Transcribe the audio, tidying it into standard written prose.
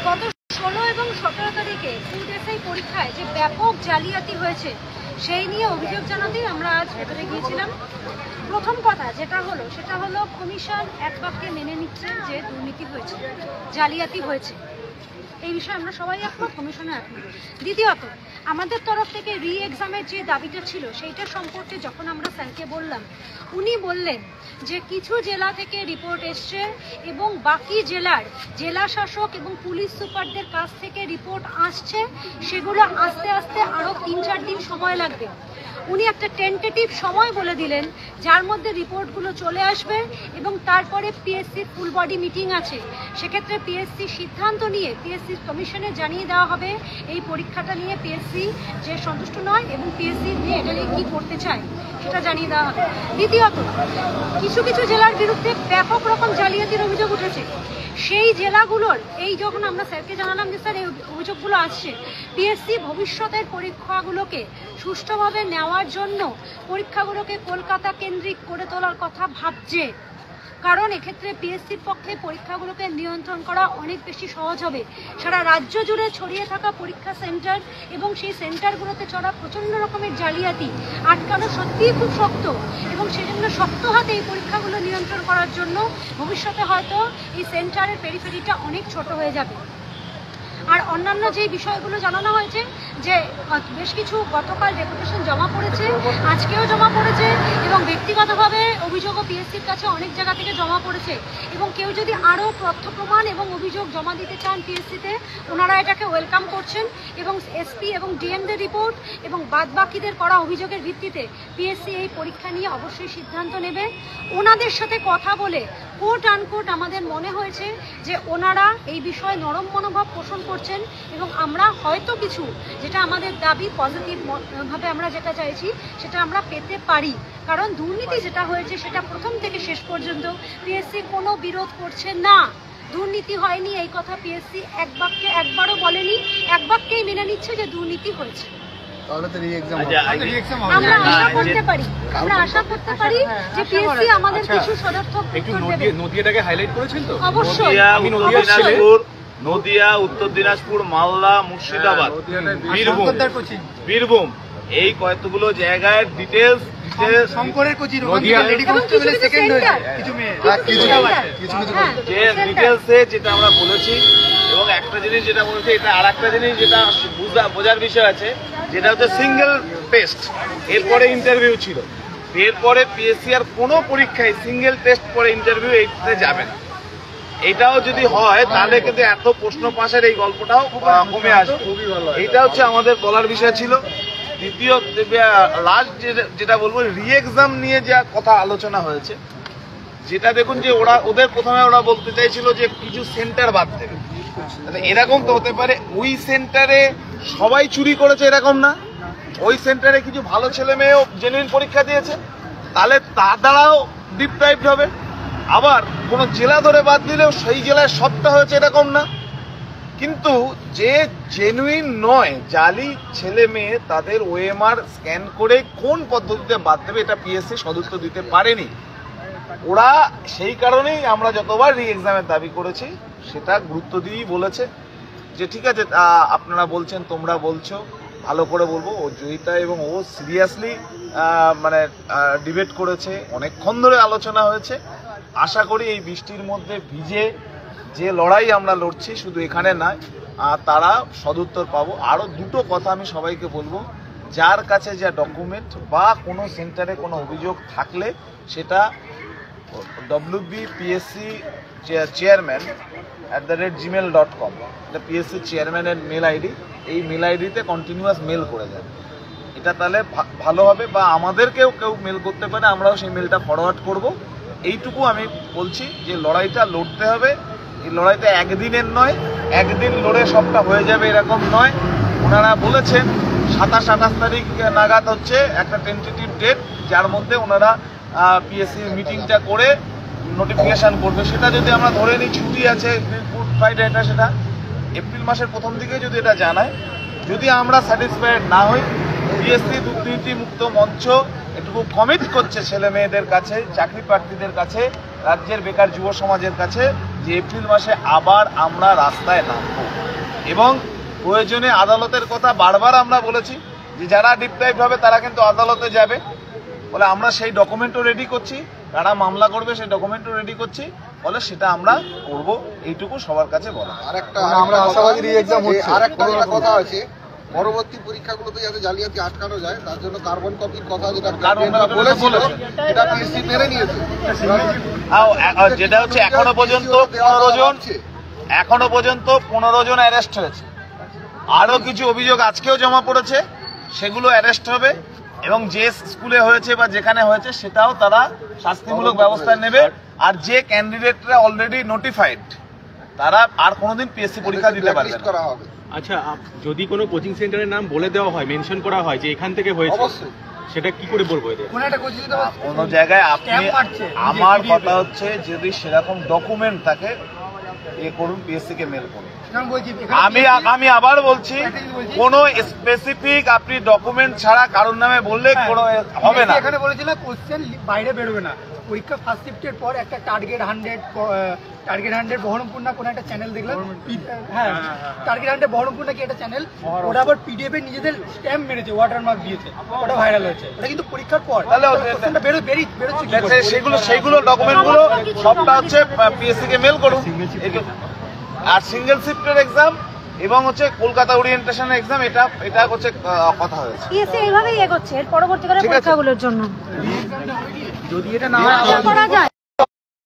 গত 16 এবং 17 তারিখে ফুড এসআই পরীক্ষায় যে ব্যাপক জালিয়াতি হয়েছে সেই নিয়ে অভিযোগ জানাতেই আমরা আজ ভেতরে গিয়েছিলাম। প্রথম কথা যেটা হলো সেটা হলো কমিশন এক বাক্যে মেনে নিচ্ছে যে দুর্নীতি হয়েছে, জালিয়াতি হয়েছে, এই বিষয়ে আমরা সবাই একমত, কমিশনে একমত। দ্বিতীয়ত, আমাদের তরফ থেকে রি এক্সামের যে দাবিটা ছিল সেইটা সম্পর্কে যখন আমরা স্যারকে বললাম, উনি বললেন যে কিছু জেলা থেকে রিপোর্ট এসছে এবং বাকি জেলার জেলা শাসক এবং পুলিশ সুপারদের কাছ থেকে রিপোর্ট আসছে, সেগুলো আস্তে আস্তে আরও 3-4 দিন সময় লাগবে। উনি একটা টেন্টেটিভ সময় বলে দিলেন যার মধ্যে রিপোর্টগুলো চলে আসবে এবং তারপরে পিএসসির ফুল বডি মিটিং আছে, সেক্ষেত্রে পিএসসি সিদ্ধান্ত নিয়ে পিএসসি কমিশনে জানিয়ে দেওয়া হবে এই পরীক্ষাটা নিয়ে পিএসসি যে সন্তুষ্ট নয় এবং পিএসসি নিয়ে এটা নিয়ে কী করতে চায় সেটা জানিয়ে দেওয়া হবে। দ্বিতীয়ত, কিছু কিছু জেলার বিরুদ্ধে ব্যাপক রকম জালিয়াতির অভিযোগ উঠেছে, সেই জেলাগুলোর এই যখন আমরা স্যারকে জানালাম যে স্যার এই অভিযোগগুলো আসছে, পিএসসি ভবিষ্যতের পরীক্ষাগুলোকে সুষ্ঠুভাবে নেওয়ার জন্য পরীক্ষাগুলোকে কলকাতা কেন্দ্রিক করে তোলার কথা ভাবছে, কারণ এক্ষেত্রে পিএসসির পক্ষে পরীক্ষাগুলোকে নিয়ন্ত্রণ করা অনেক বেশি সহজ হবে। সারা রাজ্য জুড়ে ছড়িয়ে থাকা পরীক্ষা সেন্টার এবং সেই সেন্টারগুলোতে চড়া প্রচণ্ড রকমের জালিয়াতি আটকানো সত্যিই খুব শক্ত, এবং সেজন্য শক্ত হাতে এই পরীক্ষাগুলো নিয়ন্ত্রণ করার জন্য ভবিষ্যতে হয়তো এই সেন্টারের পেরিফেরিটা অনেক ছোট হয়ে যাবে। আর অন্যান্য যে বিষয়গুলো জানানো হয়েছে যে বেশ কিছু গতকাল ডেপুটেশন জমা পড়েছে, আজকেও জমা পড়েছে এবং ব্যক্তিগতভাবে অভিযোগও পিএসসির কাছে অনেক জায়গা থেকে জমা পড়েছে, এবং কেউ যদি আরও তথ্য প্রমাণ এবং অভিযোগ জমা দিতে চান পিএসসিতে, ওনারা এটাকে ওয়েলকাম করছেন এবং এসপি এবং ডিএমদের রিপোর্ট এবং বাদবাকিদের করা অভিযোগের ভিত্তিতে পিএসসি এই পরীক্ষা নিয়ে অবশ্যই সিদ্ধান্ত নেবে। ওনাদের সাথে কথা বলে কোট আনকোট আমাদের মনে হয়েছে যে ওনারা এই বিষয়ে নরম মনোভাব পোষণ করছেন এবং আমরা হয়তো কিছু যেটা আমাদের দাবি পজিটিভভাবে আমরা যেটা চাইছি সেটা আমরা পেতে পারি, কারণ দুর্নীতি যেটা হয়েছে সেটা প্রথম থেকে শেষ পর্যন্ত পিএসসি কোনো বিরোধ করছে না। দুর্নীতি হয়নি এই কথা পিএসসি এক বাক্যে একবারও বলেনি, এক বাক্যেই মেনে নিচ্ছে যে দুর্নীতি হয়েছে। আমরা আশা করতে পারি যে পিএসসি আমাদের কিছু সদর্থক উত্তর দেবে। নদিয়াটাকে হাইলাইট করেছেন তো? অবশ্যই। নদিয়া, উত্তর দিনাজপুর, মালদা, মুর্শিদাবাদ, বীরভূম, এই কতগুলো জায়গায় ডিটেলস শঙ্করের কোচি যে ডিটেলসে যেটা আমরা বলেছি, এবং একটা জিনিস যেটা বলেছি, এটা আর একটা জিনিস যেটা বোঝার বিষয় আছে, যেটা হচ্ছে সিঙ্গেল টেস্ট, এরপরে ইন্টারভিউ ছিল, এরপরে পিএসসি আর কোনো পরীক্ষায় সিঙ্গেল টেস্ট পরে ইন্টারভিউ এইটাতে যাবে না। এটাও যদি হয় তাহলে কিন্তু এত প্রশ্ন পাশের এই গল্পটাও কমে আসবে। এইটা হচ্ছে আমাদের বলার বিষয় ছিল। দ্বিতীয় লাস্ট যেটা বলবো, রি এক্সাম নিয়ে যা কথা আলোচনা হয়েছে, যেটা দেখুন যে ওদের প্রথমে ওরা বলতে চাইছিল যে কিছু সেন্টার বাদ দেবে। এরকম তো হতে পারে ওই সেন্টারে সবাই চুরি করেছে এরকম না, ওই সেন্টারে কিছু ভালো ছেলে মেয়েও জেনুইন পরীক্ষা দিয়েছে, তাহলে তার দ্বারাও ডিপ্রাইভড হবে। আবার কোনো জেলা ধরে বাদ দিলেও সেই জেলায় সবটা হয়েছে এরকম না। কিন্তু যে জেনুইন নয়, জালি ছেলে মেয়ে, তাদের ওএমআর স্ক্যান করে কোন পদ্ধতিতে বাদ দেবে এটা পিএসসি সদুত্তর দিতে পারেনি। ওরা সেই কারণেই আমরা যতবার রি এক্সামের দাবি করেছি সেটা গুরুত্ব দিয়েই বলেছে যে ঠিক আছে আপনারা বলছেন, তোমরা বলছো, ভালো করে বলবো। ও জয়িতা এবং ও সিরিয়াসলি মানে ডিবেট করেছে, অনেকক্ষণ ধরে আলোচনা হয়েছে। আশা করি এই বৃষ্টির মধ্যে ভিজে যে লড়াই আমরা লড়ছি শুধু এখানে নয়, তারা সদুত্তর পাবো। আরও দুটো কথা আমি সবাইকে বলবো, যার কাছে যা ডকুমেন্ট বা কোনো সেন্টারে কোনো অভিযোগ থাকলে সেটা WBPSC chairman@gmail.com, এটা পিএসসি চেয়ারম্যানের মেল আইডি। এই মেল আইডিতে কন্টিনিউয়াস মেল করে যাবে, এটা তাহলে ভালো হবে। বা আমাদেরকেও কেউ মেল করতে পারে, আমরাও সেই মেলটা ফরওয়ার্ড করব। এইটুকু আমি বলছি যে লড়াইটা লড়তে হবে। এই লড়াইটা একদিনের নয়, একদিন লড়ে সবটা হয়ে যাবে এরকম নয়। ওনারা বলেছেন 27-28 তারিখ নাগাদ হচ্ছে একটা টেন্টেটিভ ডেট, যার মধ্যে ওনারা পিএসসি মিটিংটা করে নোটিফিকেশান করবে। সেটা যদি আমরা ধরে নিই ছুটি আছে গুড ফ্রাইডে, এটা সেটা এপ্রিল মাসের প্রথম দিকে যদি এটা জানায়, যদি আমরা স্যাটিসফাইড না হই, পিএসসি দুর্নীতি মুক্ত মঞ্চ এটুকু কমিট করছে ছেলে মেয়েদের কাছে, চাকরি প্রার্থীদের কাছে রাজ্যের বেকার যুব সমাজের কাছে যে এপ্রিল মাসে আবার আমরা রাস্তায় নামবো এবং প্রয়োজনে আদালতের কথা বারবার আমরা বলেছি যে যারা ডিপ্রাইভ হবে তারা কিন্তু আদালতে যাবে বলে আমরা সেই ডকুমেন্টও রেডি করছি, যারা মামলা করবে সেই ডকুমেন্টও রেডি করছি, বলে সেটা আমরা করব, এইটুকু সবার কাছে বলা। আমরা আশাবাদী রি-এক্সাম হচ্ছে। আরেকটা যেটা কথা আছে, পরবর্তী পরীক্ষাগুলোতে যাতে জালিয়াতি আটকানো যায় তার জন্য কার্বন কপির কথা যেটা বলেছিল এটা পিএসসি মেনে নিয়েছে। যেটা হচ্ছে এখনো পর্যন্ত 15 জন অ্যারেস্ট হয়েছে, আরো কিছু অভিযোগ আজকেও জমা পড়েছে, সেগুলো অ্যারেস্ট হবে এবং যে স্কুলে হয়েছে বা যেখানে হয়েছে সেটাও তারা শাস্তিমূলক ব্যবস্থা নেবে। আর যে ক্যান্ডিডেটরা অলরেডি নোটিফাইড তারা আর কোনোদিন পিএসসি পরীক্ষা দিতে পারবে না। আচ্ছা, যদি কোনো কোচিং সেন্টারের নাম বলে দেওয়া হয়, মেনশন করা হয় যে এখান থেকে হয়েছে, সেটা কি করে বলবো? কোনো জায়গায় আপনি, আমার কথা হচ্ছে যদি সেরকম ডকুমেন্ট থাকে করুন, পিএসসি কে মেল করুন। আমি আবার বলছি কোন স্পেসিফিক আপনি ডকুমেন্ট ছাড়া কারোর নামে বললে কোনো হবে না। এখানে বলেছিল কোশ্চেন বাইরে বেরোবে না, পরীক্ষা ফার্স্ট শিফটের পর একটা টার্গেট 100 বহরমপুর না কোনো একটা চ্যানেল দেখলাম, হ্যাঁ টার্গেট 100 বহরমপুর নাকি একটা চ্যানেল, ওটা আবার পিডিএফ এ নিজেদের স্ট্যাম্প মেরেছে, ওয়াটারমার্ক দিয়েছে, ওটা ভাইরাল হয়েছে। ওটা কিন্তু পরীক্ষার পর সেইগুলো ডকুমেন্টগুলো সবটা হচ্ছে পিএসসি কে মেল করুন। আর সিঙ্গেল শিফটের এক্সাম এবং হচ্ছে কলকাতা ওরিয়েন্টেশন এক্সাম, এটা হচ্ছে কথা হয়েছে। পিএসসি এইভাবেই এগোচ্ছে এর পরবর্তীকালে পরীক্ষাগুলোর জন্য। যদি এটা না করা যায়।